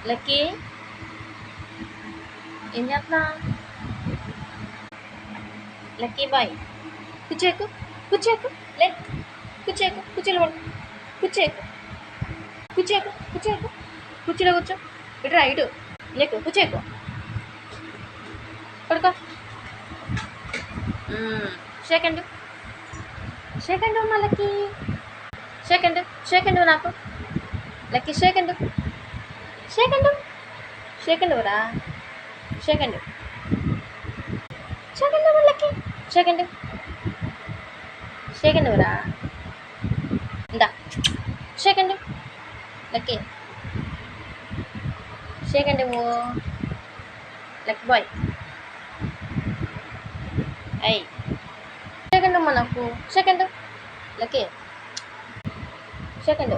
Lucky ఏం చేస్తున్నా? Lucky boy కూర్చోకు కూర్చోకు లే కూర్చోకు కూర్చోలు పడు కూర్చోకు కూర్చోకు కూర్చోకు కూర్చోలో కూర్చో ఇటు రా ఇటు లేకు కూర్చోకు పడుకో సెకండ్ సెకండ్ ఉన్నా లక్కీ సెకండ్ సెకండ్ నాకు లక్కీ సెకండ్ సెకండ్ సెకండ్ రా second second lucky second second రా ఇందా second lucky second lucky boy అయ్యి సెకండ్ అమ్మ నాకు సెకండ్ లక్కీ సెకండ్